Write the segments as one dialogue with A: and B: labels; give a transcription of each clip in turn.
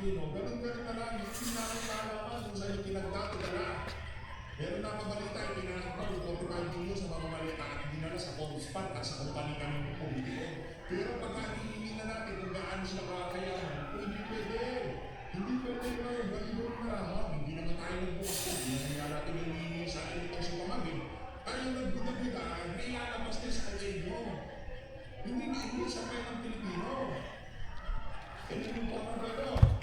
A: Pilipino, ganun-ganun na lang, hindi namin nalaman kung saan yung pinagdadala. Meron na kabalita yung pinasok pa yung 45 million sa mga malita at dinala sa Conspan at sa kumpanya kami ng politiko. Pero pag hihingi na natin kung gaano sila kakayaman, hindi pwede. Hindi pwede yun, balibo na. Hindi naman tayo nagbukas po, hindi naman nga natin yung sa atin itong si Pamagin. Tayo nagbida-bida, may lalabas din sa kanya mo. Hindi sa kaya ng Pilipino. Hindi mo po ang gano'n.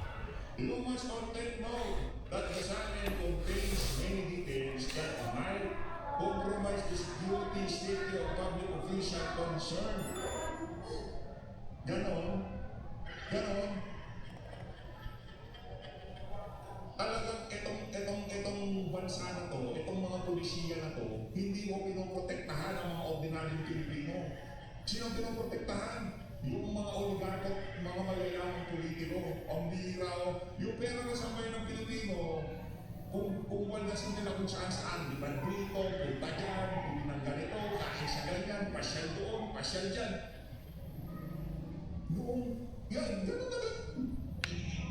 A: You must all take note that the assignment contains many details that might compromise the security safety of public official concerned. Ganon. Ganon. Talagang itong bansa na to, itong mga polisiya na to, hindi mo pinoprotektahan ang mga ordinaryong Pilipino. Sino ang pinoprotektahan? Yung mga oligarko, mga mayayamang politiko, ang bihira o yung pera na sa bayan ng Pilipino, kung waldasin nila kung saan, di ba dito, punta dyan, hindi ng ganito, kain sa ganyan, pasyal doon, pasyal dyan. Noong, yan, gano'n na lang.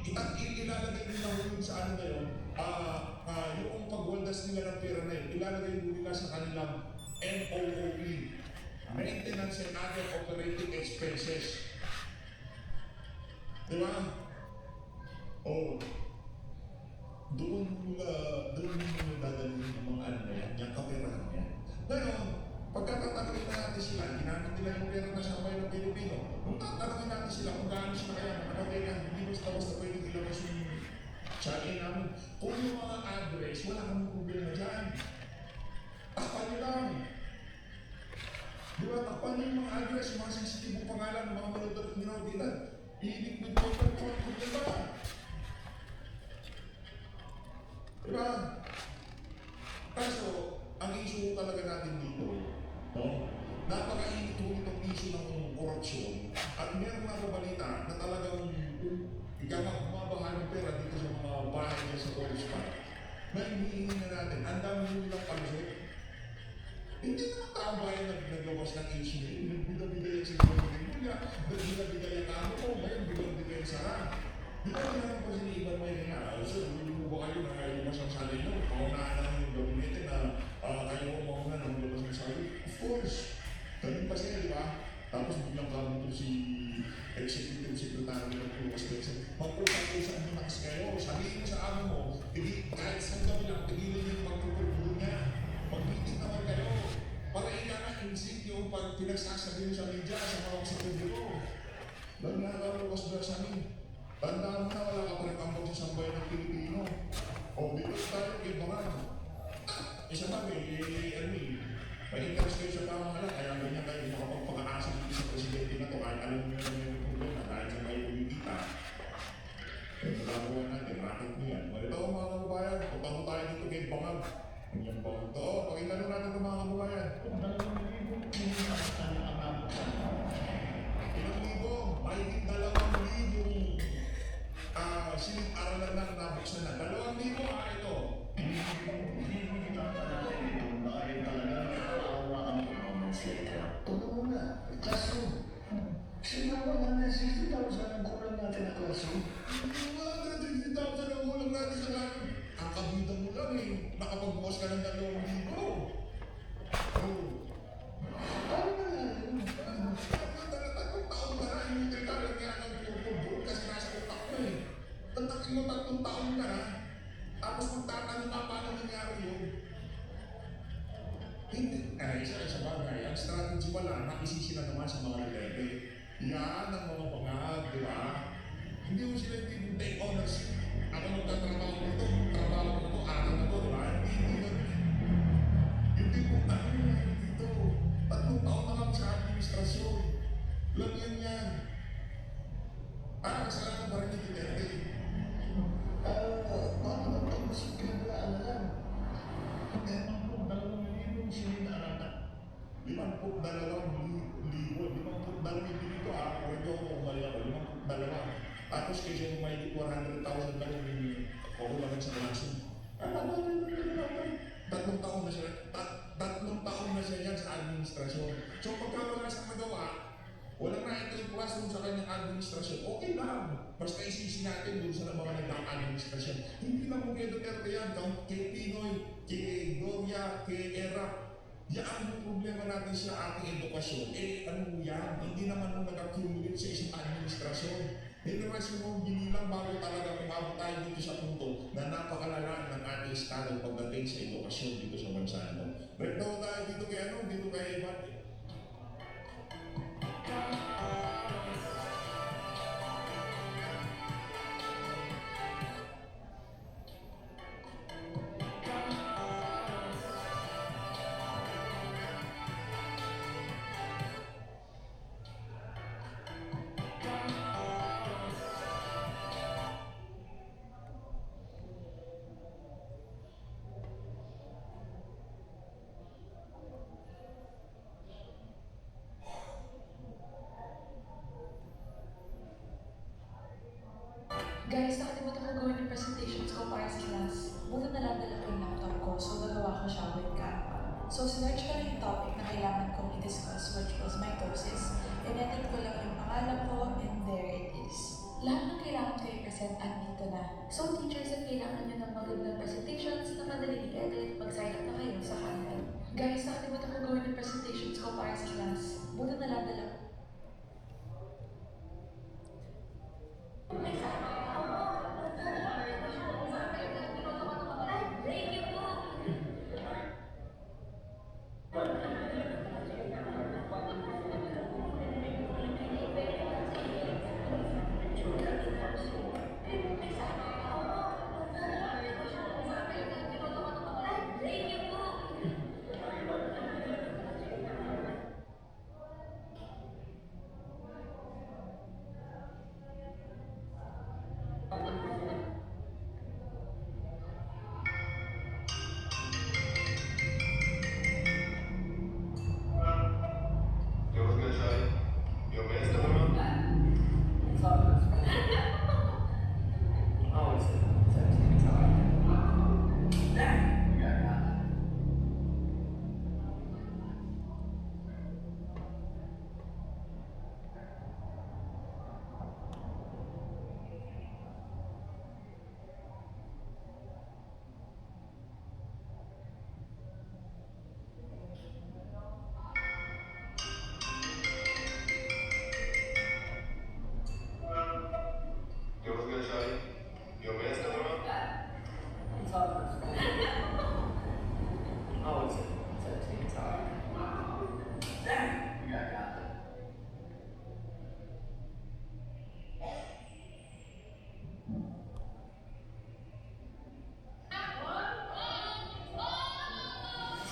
A: Ilalagay nila yun sa ano na yun, yung pagwaldas nila ng pera na yun, ilalagay nila sa kanilang MOOE. Maintenance and other operating expenses. Di ba? Oh, doon mo dadalhin ng mga ano na yan, yung kaperahan niya. Ngayon, pagkatatanungin na natin sila, ginamit nila yung pera na sa bayan ng Pilipino. Kung tatanungin natin sila kung gaano sila kaya, nakagaya, hindi basta pwede ilabas yung tsagin namin. Kung yung mga address, wala kang problema dyan. Takpan nyo lang. Di ba, takpan nyo yung mga address, yung mga sensitibong pangalan, ng mga malutot at minauditan. Iinig-mig mo yung problema. Di ba? Kaso, ang issue talaga natin dito, no? Napaka-init itong issue ng korupsyon at meron na balita na talagang bumabaha ng pera dito sa mga bahay niya sa Conspan. Na hinihingi na natin, ang dami nilang palusot. Hindi naman taong bayan naglawas ng issue niya. Nagbida-bida yan sa mga nila. Nagbida-bida yan kamo ko. Ngayon, bida-bida yan sarang. Di ba naman pa siniban mo yun nga? So, hindi mo ba kayo na yung masasabi nyo? Paunahan lang yung gabinete na kayo mo mauna ng labas ng sabi. Of course. Ganun pa siya, di ba? Tapos biglang kamo ito si Executive Secretary ng Pumas Benson. Mag-usap-usap nyo na kasi kayo. Sabihin mo sa amo mo, kahit saan gabi lang, tigilan nyo yung pagpupulbulo niya. Mag-meeting naman kayo. Para ika-insist yung pag pinagsasabi sa media, sa mga sa publiko. Dahil nakakaluwas ba sa amin? Tandaan mo na wala ka pa rin ambag sa sambayan ng Pilipino. O, dito tayo kay Bangan. Isa ba, may interest kayo sa pamahalaan, kaya ganyan kayo makapagpaka-asa dito sa presidente na to, kahit alam nyo na yung problema, dahil sa kayo kumikita. Eh, nagagawa natin, racket nyo yan. Ito mga kababayan, punta mo tayo dito kay Bangan. Ang Bangan to, pakita nyo natin ng mga kababayan. Ilang libo, mahigit 2,000 silid-aralan lang nabuksan na. 2,000 ito.
B: Totoo na, classroom. Sinawa na na 60,000 ang kulang natin na classroom.
A: Wala na 60,000 ang kulang natin sa classroom. Ang kabida mo lang eh. Nakapagbukas ka ng 2,000.
B: Ano na yun?
A: Tatlong taon ka na, hindi ka lagyan ng pupulbul kasi nasa utak mo eh. Tantakin mo 3 taon ka na, tapos magtatanong ka paano nangyari yun. Hindi, isa bagay, ang strategy pala, nakisisi na naman sa mga rebelde. Yan ang mga pangahag, di ba? Hindi mo sila hindi take ownership. Ako magtatrabaho nito, trabaho ko na to, araw na to, di ba? Hindi mo ano yan dito. 3 taon na lang sa administrasyon. Lagyan yan. Parang kasalanan pa rin ni Duterte.
B: Paano na ito? Mas pinaglaan na lang. Hindi naman po, 2,000 sininaaratan.
A: 52,000 dito kung ito ako umali ako, 52. Tapos kasi may 400,000 lang yung kukulangan sa klasin. 3 taon na siya, 3 taon na siya yan sa administrasyon. So pagka wala siyang nagawa, walang na ito yung classroom sa kanyang administrasyon, okay lang. Basta isisi natin doon sa mga nagkaka-administrasyon. Hindi lang po kay Duterte yan, kay Pinoy, kay Gloria, kay Era. Yan yung problema natin sa ating edukasyon. Ano mo yan? Hindi naman mo nag-accumulate sa isang administrasyon. Generasyon mo ginilang bago talaga kumabot tayo dito sa punto na napakalala ng ating estado pagdating sa edukasyon dito sa bansa mo. Right now tayo dito kay Evan.
C: Guys, nakalimutan ko gawin yung presentations ko para sa class. Buti na lang dala ko yung laptop ko, so nagawa ko siya with Canva. So, sinerch ko na yung topic na kailangan kong i-discuss, which was mitosis. Inedit ko lang yung pangalan ko, and there it is. Lahat ng kailangan ko i-present, andito na. So, teachers, if kailangan nyo ng magandang presentations na madali i-edit, mag-sign up na kayo sa Canva. Guys, nakalimutan ko gawin yung presentations ko para sa class. Buti na lang dala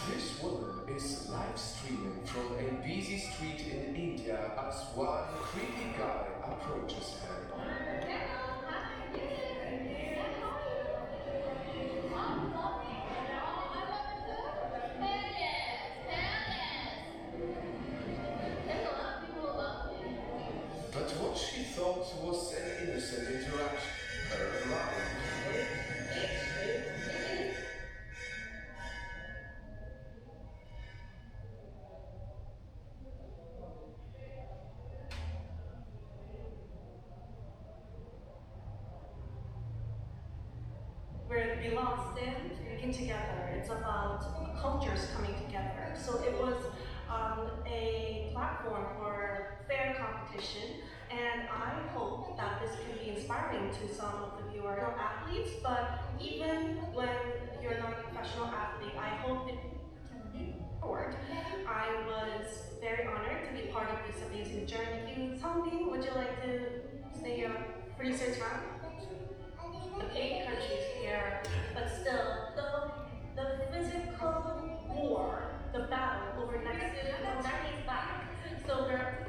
D: This woman is live streaming from a busy street in India as one creepy guy approaches her. But what she thought was an innocent interaction, her mind.
E: Where it belongs then working together. It's about cultures coming together. So it was a platform for fair competition, and I hope that this can be inspiring to some of the viewers, not athletes, but even when you're not a professional athlete, I hope it can be forward. I was very honored to be part of this amazing journey. Something, would you like to say your producer time? 8 countries here, but still, the physical war, the battle over next to is back. So we're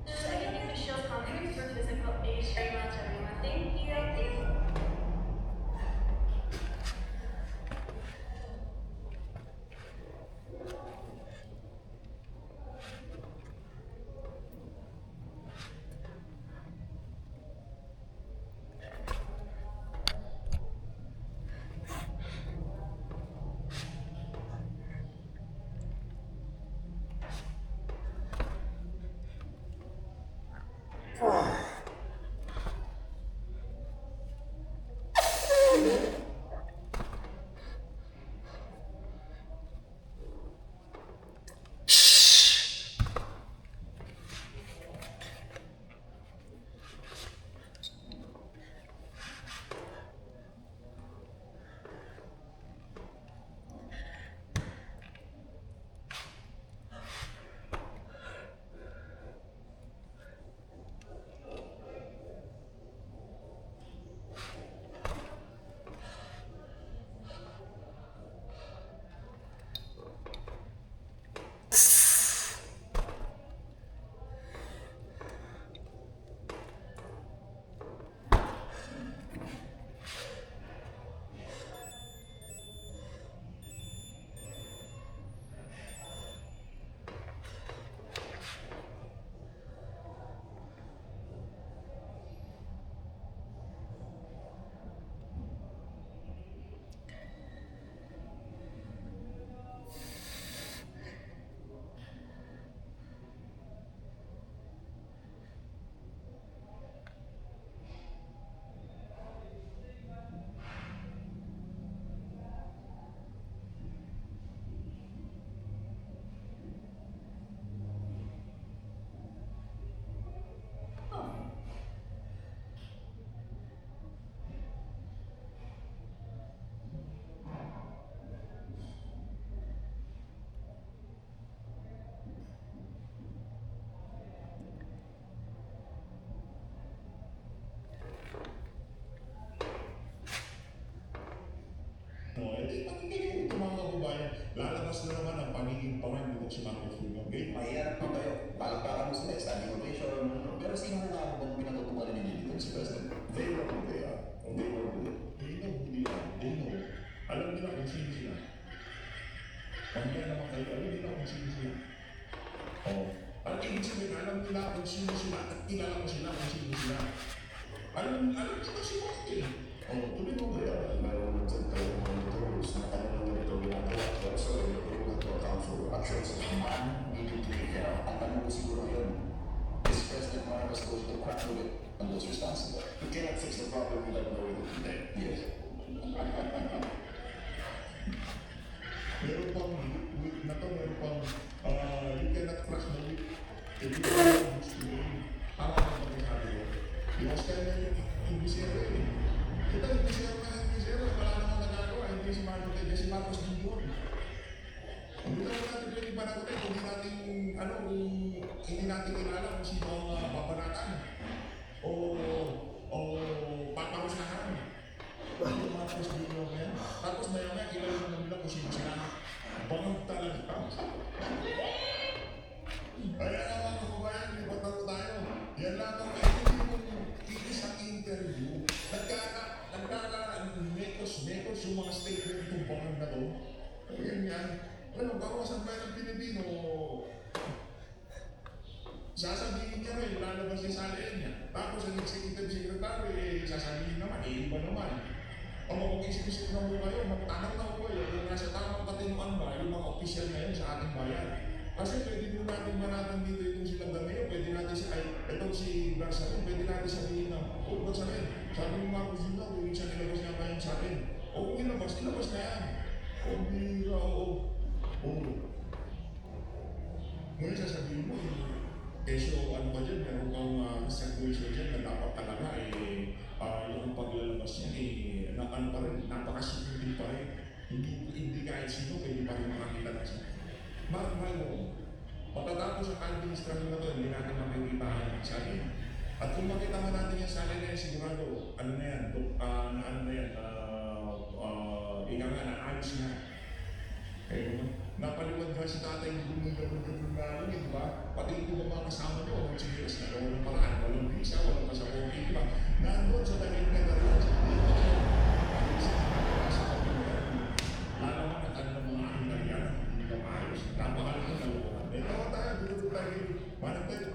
E: continuing to show confidence for physical age very much, everyone. Thank you.
A: lalabas na naman ang pagiging pangay nito si Marcos Jr. Okay?
B: Mahirap po kayo. Balak-balak mo sila, standing ovation. Pero sino na bang pinatutukan ninyo dito si President?
A: They know who they are. They know who they are. They know. Alam nila kung sino sila. Pagyan naman kayo, alam nila kung sino sila. Oh. At ibig sabihin, alam nila kung sino sila at kilala ko sila kung sino sila. Alam nila si Marcos. Oh, tuloy mo
B: Kaya
A: kaya.
B: mayroon ng tayong monitors na talagang ganito ginagawa. Pero so, you're going to account for actions of man needed to be care. Ang tanong ko siguro yun, is President Marcos going to crack the whip on those responsible?
A: You cannot fix the problem without knowing who they are.
B: Yes.
A: Meron pang week na to, meron pang you cannot crush the week if you don't know who's to blame. Tama na pagkasabi ko. Because kaya yung bisero eh. Ito yung bisero, wala namang nagagawa. Hindi si Marcos, hindi si Marcos Jr. Hindi naman natin pwede panagutin kung hindi natin kilala kung sino ang babanatan o paparusahan. Yung Marcos Jr. na yan. Tapos maya-maya kilala naman nila kung sino sila. Bangang talaga. Kaya naman ako ba yan, libatan ko tayo. Yan lang ang isang interview. Nagkaka-mekos yung mga statement itong bangang na to. Ayan yan. Ano, bawasan ba ng Pilipino? Sasabihin niya rin, lalabas niya sa alin niya. Tapos ang executive secretary, sasabihin naman, iba naman. Ang mga mag-isip-isip na mo kayo, magtanong na ko kayo, kung nasa tamang katinuan ba, yung mga opisyal ngayon sa ating bayan. Kasi pwede din natin manatan dito itong si Lagdameo, pwede natin itong si Garzarin, pwede natin sabihin na, ba't sa akin? Sabi ni Marcos Jr., kung minsan nilabas niya ngayon sa akin. O kung ilabas na yan. O bira, ngayon sasabihin mo, kesyo ano ba dyan, meron kang circulation dyan na dapat talaga yung paglalabas niya pa rin, napakasipin pa rin. Hindi kahit sino, pwede pa rin makakita na siya. Mahal mo, matatapos ang administrasyon na ito, hindi natin makikita ang sali. At kung makita mo natin yung sali na yan, sigurado, ano na yan, ika nga na ayos na. Napaliwad nga si tatay yung gumagabag na di ba? Pati ito mga kasama niyo, walang sinilas na walang paraan, walang visa, walang pasaporte, di ba? Nandun sa Dalit Netherlands, lalaman at ano ng mga Italiano, hindi ba maayos? Napakalit na looban. Tawa tayo, dito tayo, manang tayo,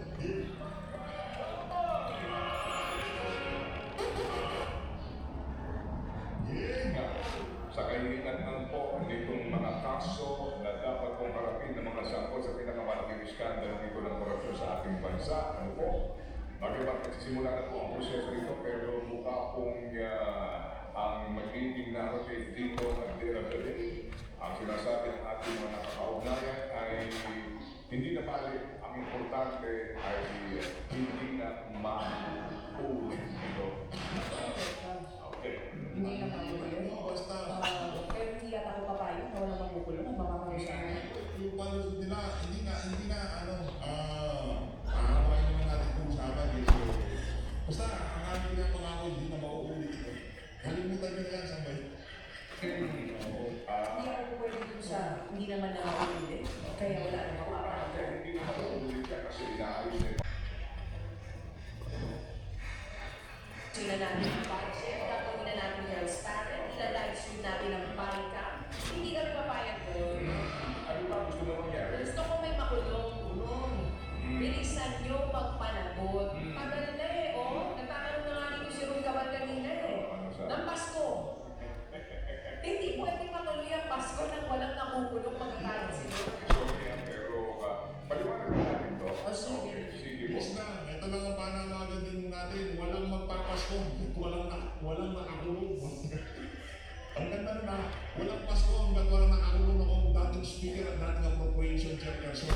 F: sa kahihinatnan po nitong mga kaso na dapat pong harapin ng mga sangkot sa pinakamalaking iskandalo dito ng korupsyon sa ating bansa. Ano po? Bagamat nagsisimula na po ang proseso rito, pero mukha pong ang magiging narrative dito at dinadali. Ang sinasabi ng ating mga nakakaugnayan ay hindi na balik. Ang importante ay hindi na ma-ulit ito. Okay.
G: Hindi naman po yun.
A: basta
G: Pero hindi yata ako papayag na walang makukulong at mamamalusahan.
A: yung panood nila, hindi na aarawain naman natin kung usapan dito. Basta, ang amin nga pangako, hindi na mauulit ito. Kalimutan nyo na yan, Sambay. Oo.
G: Hindi ako pwede dun sa hindi naman na makukulong. Kaya wala na mapapagod.
F: Hindi na mauulit yan kasi inaayos nila.
G: Sila natin ang budget, gagawin na natin transparent, ila-livestream natin ang bangka. Hindi kami papayag doon.
F: Ano ba gusto mo mangyari?
G: Gusto ko may makulong. Bilisan nyo magpanagot. Tagal na nagtatanong na nga dito si Ron Cabal kanina
F: Ano sa?
G: ng Pasko. Hindi pwede matuloy ang Pasko nang walang nakukulong pagkakalit sila.
F: Sorry yan, pero paliwanag na natin to.
G: Sige.
F: Sige po.
A: Yes na, ito lang ang pananawagan din natin. Walang magpapasko, walang nakakulong. Ang ganda na, walang Pasko hanggang walang nakakulong ako dating speaker at dating appropriation chairperson.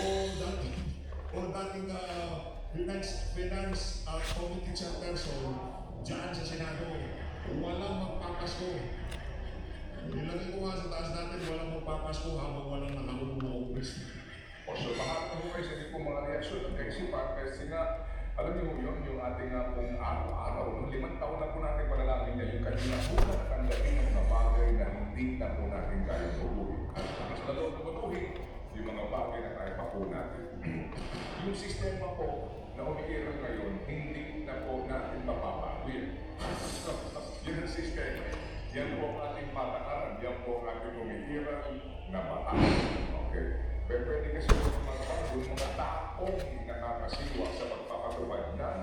A: O dating finance committee chairperson dyan sa Senado. Walang magpapasko. Nilagay ko nga sa taas natin, walang magpapasko habang walang nakakulong na office.
F: O so, baka po kayo sa po mga reaksyon ng kaisipan kasi nga Alam niyo yun, yung ating pong araw-araw, no? 5 taon na po natin panalangin niya, yung kanina po ang dating ng mga bagay na hindi na po natin kaya tubuhin. At mas na loob na tubuhin, yung mga bagay na kaya pa po natin. Yung sistema po na umiiral ngayon, hindi na po natin mapapawin. Yun ang sistema. Yan po ang ating patakaran, yan po ang ating umiiral na mataas. Okay? Pero pwede kasi yung mga taong nakakasiwa sa pagpapatupad ng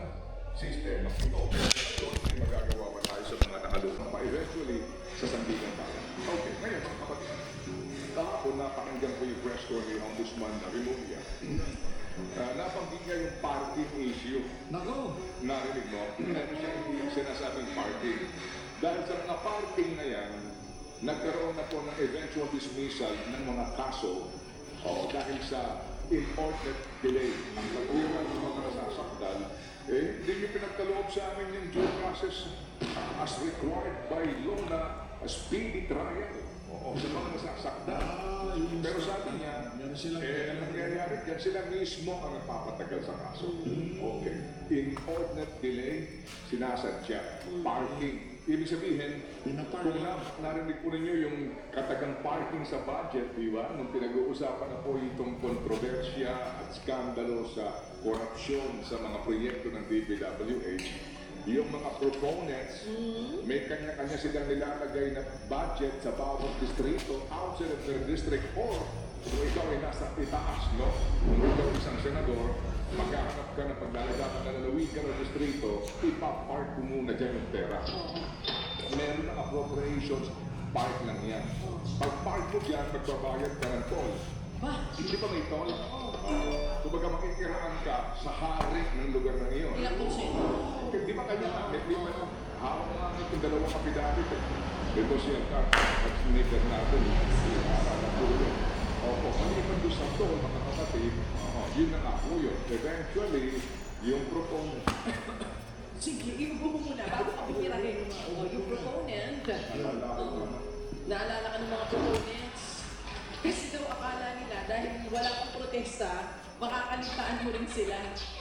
F: sistema ito. Pero hindi magagawa pa tayo sa mga nakalupang pa eventually sa sandigan tayo. Okay, ngayon mga kapatid. Kahapon napakinggan ko yung press tour ni Ombudsman Remulla. Nabanggit niya yung parking issue.
A: Nako!
F: Narinig mo? Ano siya yung sinasabing parking? Dahil sa mga parking na yan, nagkaroon na po ng eventual dismissal ng mga kaso dahil sa inordinate delay. Ang pag-uwan ng mga nasasakdal, hindi niyo pinagkaloob sa amin yung due process as required by law na a speedy trial sa mga nasasakdal. Pero sabi niya, ang nangyayari dyan, sila mismo ang nagpapatagal sa kaso. Okay. Inordinate delay, sinasadya. Parking. Ibig sabihin, kung narinig po ninyo yung katagang parking sa budget, di ba? Nung pinag-uusapan na po itong kontrobersya at skandalo sa korupsyon sa mga proyekto ng DPWH, yung mga proponents, may kanya-kanya silang nilalagay na budget sa bawat distrito, outside of their district, or kung ikaw ay nasa itaas, no? Kung ikaw isang senador, maghahanap ka ng paglalagapan na lalawigan ng distrito, ipapark mo muna dyan yung pera. Meron ng appropriations, park lang yan. Pag park mo dyan, magbabayad ka ng toll. Hindi pa may toll? Kumbaga makikiraan ka sa hari ng lugar na iyon.
G: Ilang porsyento?
F: Di ba kanya na? Hawak nga itong dalawang kapidapit. Ito siya at sinikat natin. Opo, maliban doon sa toll, mga kapatid, yun na nga po yun. Eventually, yung proponent.
G: Sige, iubo mo muna bago ka pumirahin. Yung proponent, naalala ka ng mga proponents? Kasi daw akala nila dahil wala pang protesta, makakaligtaan mo rin sila.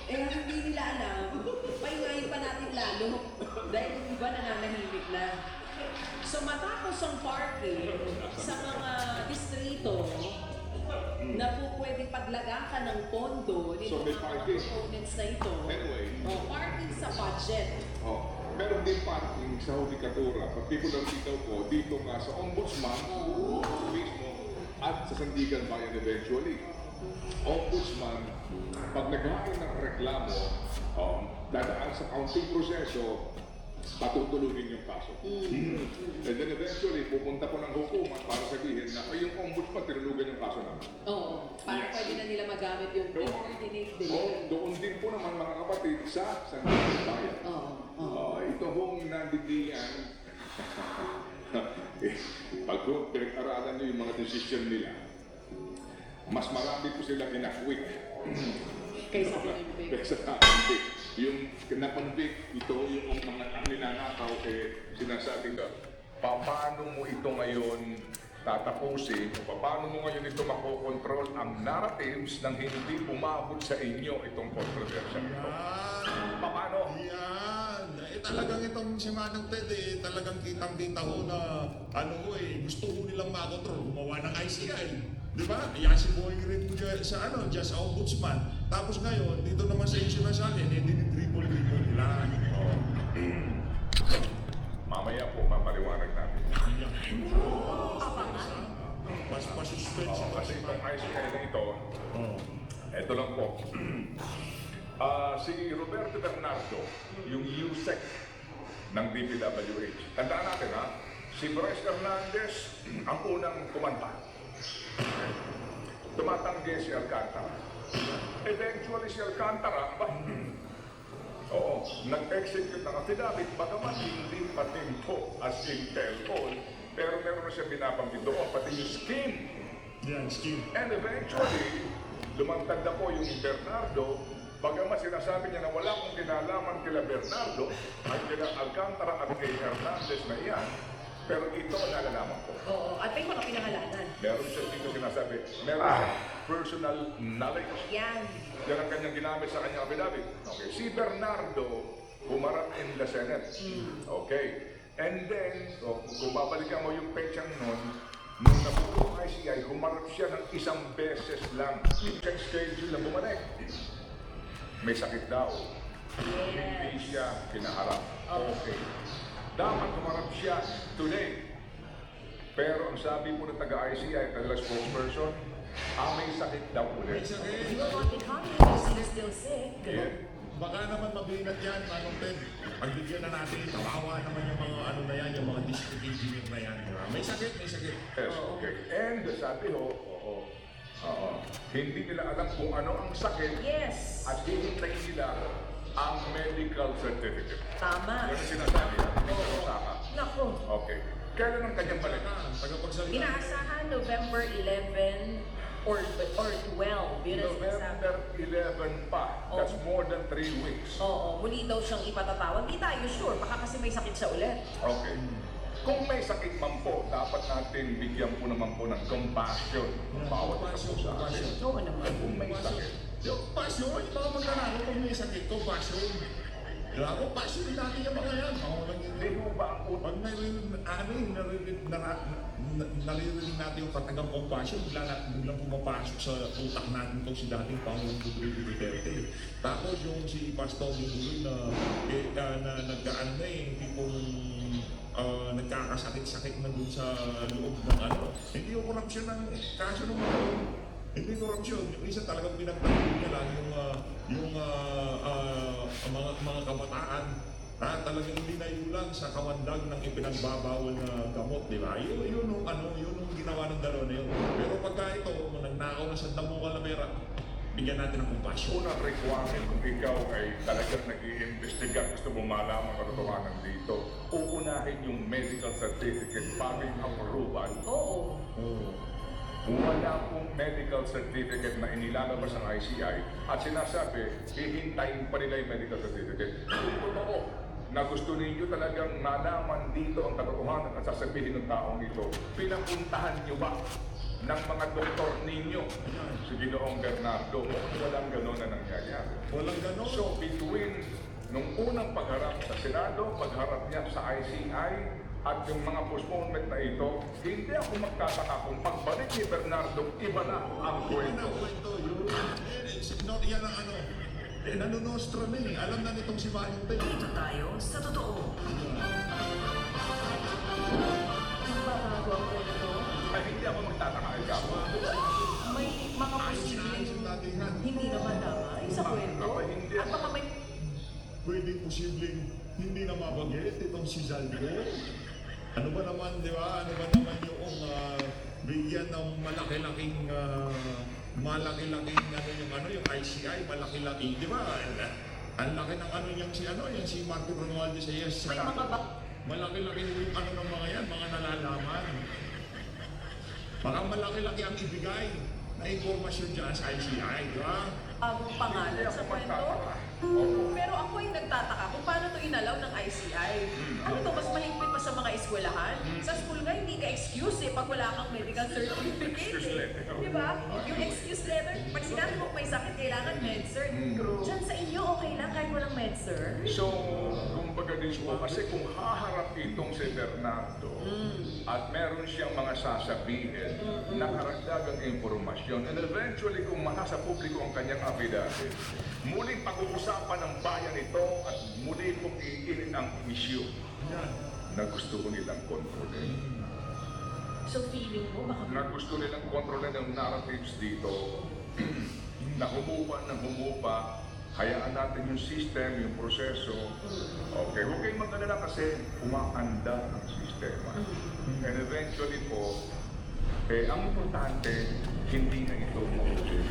G: Hindi nila alam, pahingayin pa natin lalo dahil yung iba nananahimik na. So matapos ang parking sa mga distrito na po pwede paglagakan ng pondo nito
F: So, may
G: mga
F: parking.
G: proponents na ito.
F: Anyway.
G: Parking sa budget.
F: Meron din parking sa Judikatura. Particularly daw po, dito nga sa Ombudsman, mismo, at sa Sandigan Bayan eventually. Ombudsman, pag naghain ng reklamo, dadaan sa counting proseso, patutulugin yung kaso. And then eventually, pupunta po ng hukuman para sabihin na yung ombudsman, tinulugan yung kaso namin.
G: Para pwede na nila magamit yung coordinate delay.
F: Doon din po naman mga kapatid sa Sandigan Bayan. Ito hong nandidiyan, pag pinag-aralan nyo yung mga decision nila, mas marami po sila kinakwik.
G: Kaysa convict.
F: Kaysa convict. Yung kinakonvict, ito yung mga ninanakaw, sinasabi ka, paano mo ito ngayon tatapusin, paano mo ngayon ito makokontrol ang narratives nang hindi umabot sa inyo itong kontrobersya ito? Paano?
A: Yan! Talagang itong si Manong Ted, talagang kitang-kita ho na, gusto ho nilang makontrol, gumawa ng ICI. Di ba? Yan si Boy Green sa dyan sa Ombudsman. Tapos ngayon, dito naman sa issue na sa atin, dinidribble-dribble nila.
F: Mamaya po, mapaliwanag natin.
A: Pas-suspense.
F: Kasi itong ICI na ito, ito lang po. Si Roberto Bernardo, yung USEC ng DPWH. Tandaan natin si Bryce Hernandez ang unang kumanta. Tumatanggi si Alcantara. Eventually si Alcantara, nag-execute ng affidavit, bagamat hindi patinto as in telcon, pero meron na siya binabanggit doon, pati yung scheme.
A: Yan, scheme.
F: And eventually, lumantad na po yung Bernardo, bagamat sinasabi niya na wala akong kinalaman kila Bernardo, ay kila Alcantara at kay Hernandez na iyan, Pero ito ang nalalaman ko.
G: Oo, at may mga pinangalanan.
F: Meron siya dito sinasabi, meron siya personal knowledge.
G: Yan.
F: Yan ang kanyang ginamit sa kanyang affidavit. Okay. Si Bernardo humarap in the Senate. Okay. And then, kung babalikan mo yung petsang nun, nung nabuo ang ICI, humarap siya ng isang beses lang. Hindi siya schedule na bumalik. May sakit daw. Hindi siya kinaharap. Okay. Dapat humarap siya today. Pero ang sabi po ng taga-ICI, taga spokesperson, may sakit daw ulit.
G: You know what, in Hollywood, he's still sick.
F: Yeah.
A: Baka naman mabinat yan, Manong Ted. Pagbigyan na natin, kawawa naman yung mga ano na yan, yung mga district engineer na yan. Diba? May sakit, may sakit.
F: Yes, okay. And sabi ho, hindi nila alam kung ano ang sakit
G: Yes.
F: at hihintayin nila ang medical certificate.
G: Tama.
F: Yan ang sinasabi, hindi ko usaka.
G: Naku.
F: Okay. Kailan ang kanyang balik?
A: Tagapagsalita.
G: Inaasahan November 11 or 12. Yun ang sinasabi.
F: November 11 pa. That's more than 3 weeks.
G: Oo, muli daw siyang ipatatawag. Di tayo sure, baka kasi may sakit siya ulit.
F: Okay. Kung may sakit man po, dapat natin bigyan po naman po ng compassion. Bawat isa po sa atin.
G: Oo naman.
F: Kung may sakit.
A: Yung passion, yung mga magnanalo kung may sakit ko, passion. Grabe, passion natin yung mga yan.
F: Hindi mo ba ang
A: Pag naririnig natin yung katagang compassion, biglang pumapasok sa utak natin itong si dating Pangulong Rodrigo Duterte. Tapos yung si Pastor Yuduloy na nagkaan na tipong nagkakasakit-sakit na dun sa loob ng ano. Hindi yung korupsyon ng kaso ng mga hindi korupsyon. Yung isa talagang pinagtanggol niya lang yung mga kabataan. Talagang hindi na lang sa kawandag ng ipinagbabawal na gamot, di ba? Yun yung ginawa ng dalawa na yun. Pero pagka ito, nagnakaw na sa damo kalamera, bigyan natin ng compassion.
F: unang requirement kung ikaw ay talagang nag-iimbestiga, gusto mo malaman ang katotohanan dito, uunahin yung medical certificate bago yung approval.
G: Oo.
F: Wala pong medical certificate na inilalabas ng ICI at sinasabi, hihintayin pa nila yung medical certificate. Kung totoo na gusto ninyo talagang nalaman dito ang katotohanan at sasabihin ng taong ito, pinapuntahan nyo ba ng mga doktor ninyo si Ginoong Bernardo? Walang gano'n na nangyayari.
A: Walang ganon.
F: So between nung unang pagharap sa Senado, pagharap niya sa ICI, at yung mga postponement na ito, hindi ako magtataka kung pagbalik ni Bernardo, iba na ang kwento.
A: Yan ang ano. Nanonostra na eh. Alam na nitong si Manong Ted.
H: Dito tayo sa totoo.
G: Nagbabago ang kwento.
F: Ay, hindi ako magtataka ikaw.
G: May mga posibleng hindi naman tama sa kwento. At baka may
A: Pwede posibleng hindi na mabanggit itong si Zaldico. Ano ba naman, di ba? Ano ba naman yung bigyan ng malaki-laking yung ICI, malaki-laki, di ba? Ang laki ng ano yung si Martin Romualdez sa yes.
G: may mga
A: Malaki-laki yung ano ng mga yan, mga nalalaman. Baka malaki-laki ang ibigay na informasyon dyan sa ICI, di ba?
G: bagong pangalan sa kwento. Pero ako ay nagtataka kung paano to inalaw ng ICI. Ano to, mas mahigpit pa sa mga eskwelahan? Sa school nga, hindi ka excuse pag wala kang medical certificate.
F: Excuse letter.
G: Di ba? Yung excuse letter, pag sinabi mo may sakit, kailangan med-cert. Diyan sa inyo, okay lang kahit walang med-cert?
F: So, kumbaga din po, kasi kung haharap itong si Bernardo at meron siyang mga sasabihin na karagdagang impormasyon, and eventually kung manasa publiko ang kanyang affidavit, muling pag-uusapan ng bayan ito at muli pong iinit ang issue na gusto ko nilang kontrolin.
G: So feeling mo, baka
F: Na gusto nilang kontrolin ang narratives dito na humupa, hayaan natin yung system, yung proseso. Okay, huwag kayong mag-alala kasi umaanda ang sistema. And eventually po, ang importante, hindi na ito mag-change.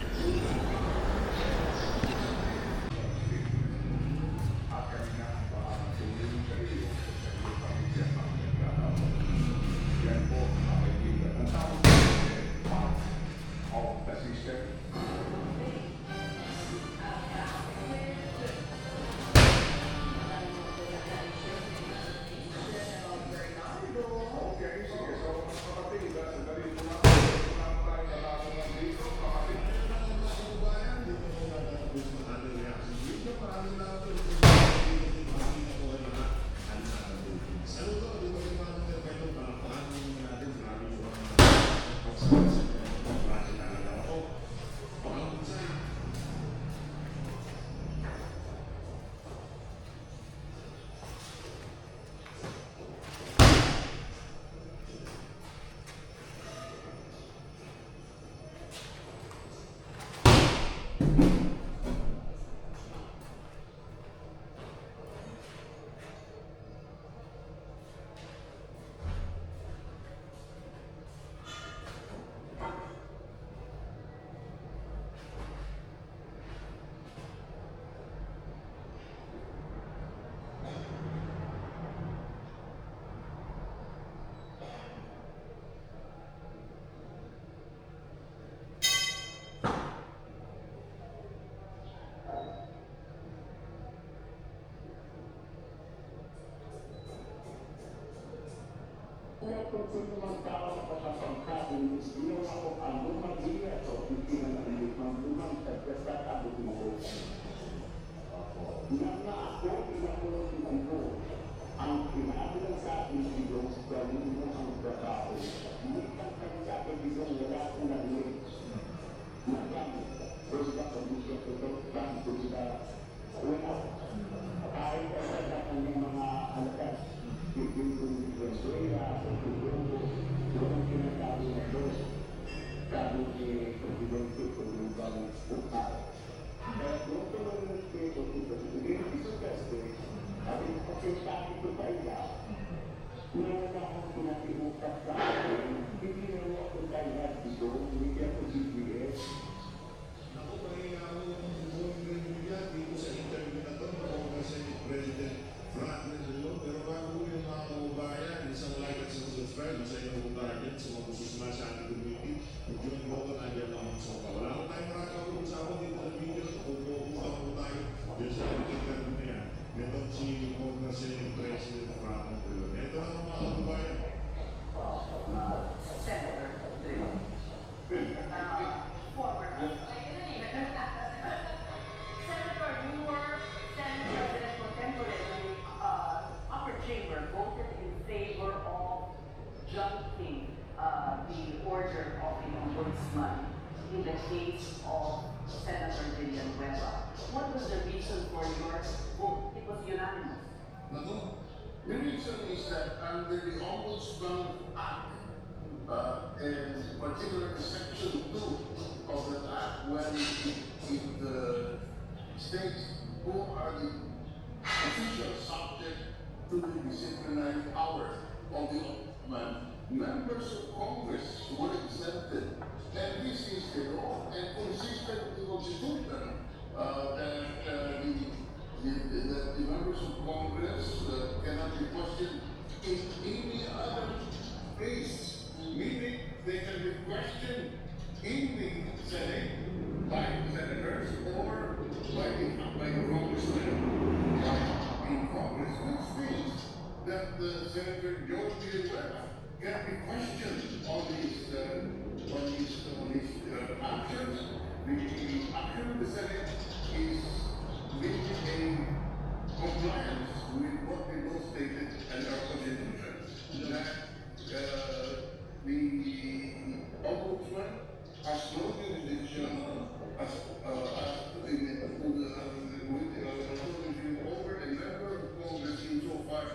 H: kung sino mang tao na kapapangkain, ginawa ko ang lumang iya sa opisina ng lumang pagkasatabot mo. Nang na ako, pinakulong ko. Ang pinabi lang sa akin dito, gawin mo ang trabaho. Hindi kang kagsabi dito, wala akong narinig. Nagamit. Pero ba kung gusto ko ito, bakit ko sila wala. Kahit sa kanyang mga alakas, bigyan ko ng Venezuela, o Colombo, doon kinatabi na doon. Sabi ni Presidente Colombo Ukay. Kaya doon ko lang respeto dito. Hindi ito kasi, sabi ko kasi sabi ko pa iya, wala akong pinatimukas sa akin, hindi na ako kaya dito, hindi ako GPS.
A: Ako, pahinga ako ng buong Reynolia dito sa interview na ito, ako si President Franklin Delo, pero bago yung mga kababayan, isang like at isang subscribe, sa inyong target, sa mga gusto sumasa sa ating community, at yung button nandiyan lang sa mga. Wala ko tayong maraming pag-usapan dito sa video, kung pupunta po tayo dyan sa interview na yan. Ito si Congressman President Franklin Delo. Ito lang mga kababayan.
I: Senator, former Senator, you were Senate President contemporary upper chamber voted in favor of junking the order of the ombudsman in the case of Senator Villanueva. What was the reason for your vote? It was unanimous.
B: Nako, the reason is that under the Ombudsman Act, and particularly Section 2 of that Act, when it states who are the officials subject to the disciplinary powers of the Ombudsman, members of Congress were exempted. And this is the law and consistent with the Constitution that the members of Congress cannot be questioned in any other case, meaning they can be questioned in the Senate by senators or by the congressmen in Congress, which means that Senator Joe Villanueva can be questioned on his actions. The action of the Senate is making a compliance with what the law stated and our Constitution. That the Ombudsman has no jurisdiction over a member of Congress insofar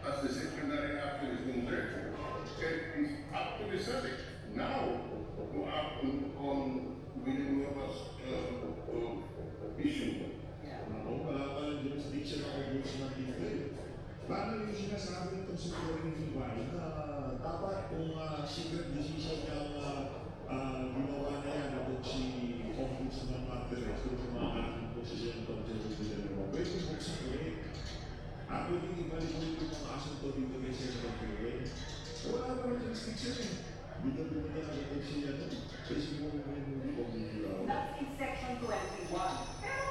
B: as the disciplinary action is concerned. It is up to the Senate now to act on Villanueva's issue.
A: Ako, wala pa lang jurisdiction ng ombudsman dito eh. Paano yung sinasabi nitong si Corinne Vivay na dapat kung secret decision yung ginawa na yan at si Ombudsman Martinez kung sa mga aking posisyon ng Congress of Villanueva, pwede buksan ko eh. At pwede ibalik mo yung mga asunto dito kay Senator Vivay. Wala pa lang jurisdiction eh. Bigyan na agad siya kasi kung may muli o may
I: That's in section 21. Pero